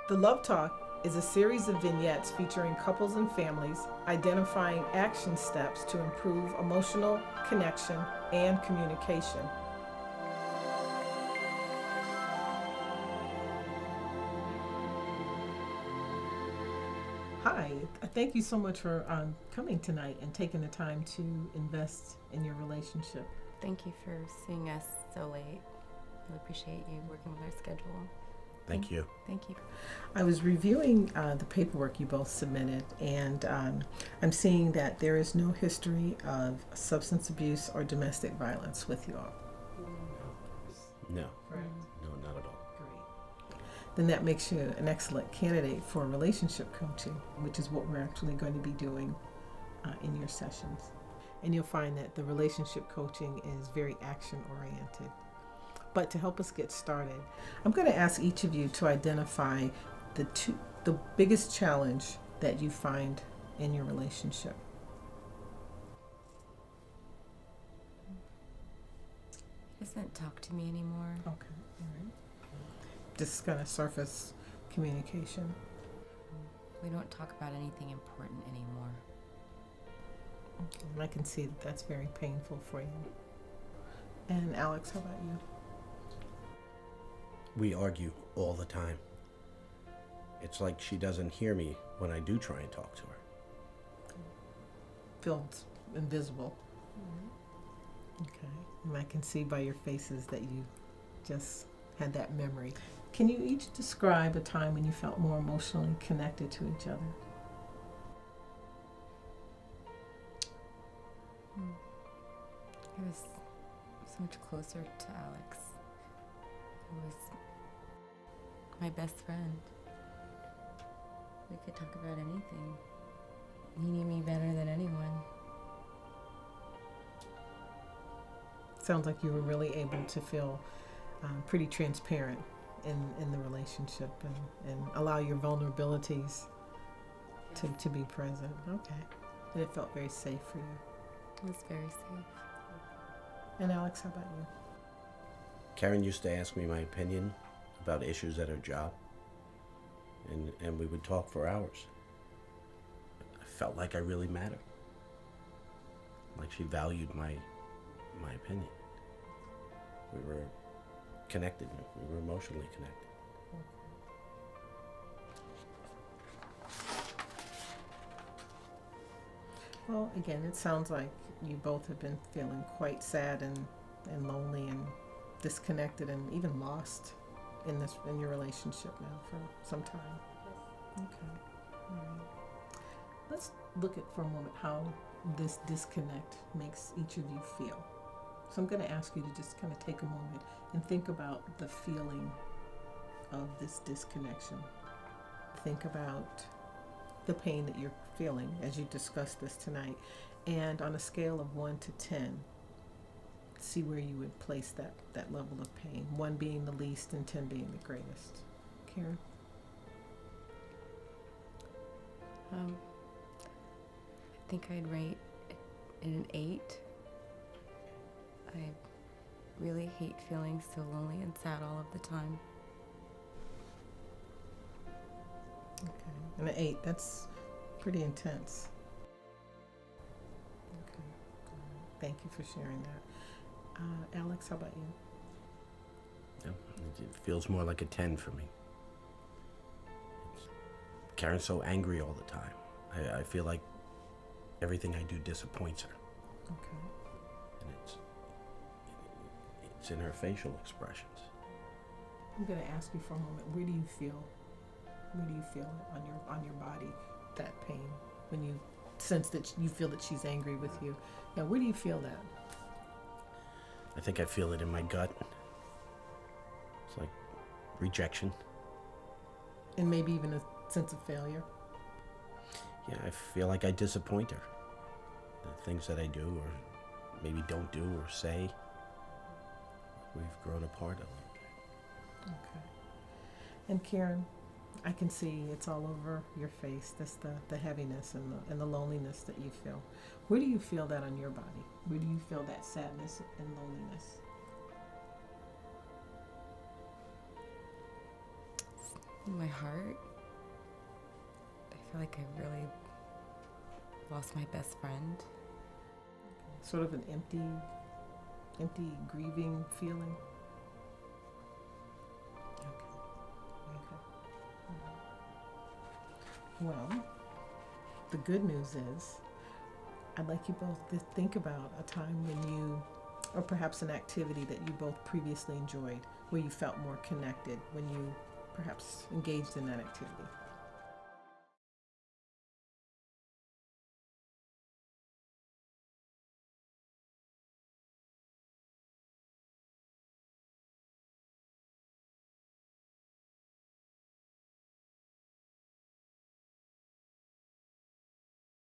The Love Talk is a series of vignettes featuring couples and families identifying action steps to improve emotional connection and communication. Hi, thank you so much for coming tonight and taking the time to invest in your relationship. Thank you for seeing us so late. Really appreciate you working with our schedule. Thank you. Thank you. I was reviewing the paperwork you both submitted, and I'm seeing that there is no history of substance abuse or domestic violence with you all. No. Correct. No, not at all. Great. Then that makes you an excellent candidate for relationship coaching, which is what we're actually going to be doing in your sessions. And you'll find that the relationship coaching is very action oriented. But to help us get started, I'm going to ask each of you to identify the biggest challenge that you find in your relationship. He doesn't talk to me anymore. Okay, all right. Just kind of surface communication. We don't talk about anything important anymore. Okay. And I can see that that's very painful for you. And Alex, how about you? We argue all the time. It's like she doesn't hear me when I do try and talk to her. Feels invisible. Okay. And I can see by your faces that you just had that memory. Can you each describe a time when you felt more emotionally connected to each other? I was so much closer to Alex. He was my best friend. We could talk about anything. He knew me better than anyone. Sounds like you were really able to feel pretty transparent in the relationship and allow your vulnerabilities to be present. Okay. And it felt very safe for you. It was very safe. And Alex, how about you? Karen used to ask me my opinion about issues at her job, and we would talk for hours. I felt like I really mattered. Like she valued my opinion. We were connected. We were emotionally connected. Well, again, it sounds like you both have been feeling quite sad and lonely and disconnected and even lost in your relationship now for some time. Okay. All right. Let's look at for a moment how this disconnect makes each of you feel. So I'm going to ask you to just kind of take a moment and think about the feeling of this disconnection. Think about the pain that you're feeling as you discuss this tonight. And on a scale of 1 to 10, see where you would place that level of pain. 1 being the least and 10 being the greatest. Karen? I think I'd rate it an 8. I really hate feeling so lonely and sad all of the time. Okay. And an 8, that's pretty intense. Okay. Thank you for sharing that. Alex, how about you? Yeah, it feels more like a 10 for me. Karen's so angry all the time. I feel like everything I do disappoints her. Okay. And it's in her facial expressions. I'm going to ask you for a moment. Where do you feel it on your body, that pain, when you sense that you feel that she's angry with you? Now, where do you feel that? I think I feel it in my gut. It's like rejection. And maybe even a sense of failure? Yeah, I feel like I disappoint her. The things that I do or maybe don't do or say, we've grown apart a little bit. Okay. And Karen, I can see it's all over your face. That's the heaviness and the loneliness that you feel. Where do you feel that on your body? Where do you feel that sadness and loneliness? In my heart, I feel like I really lost my best friend. Sort of an empty, grieving feeling. Okay. Well, the good news is, I'd like you both to think about a time when you, or perhaps an activity that you both previously enjoyed, where you felt more connected, when you perhaps engaged in that activity.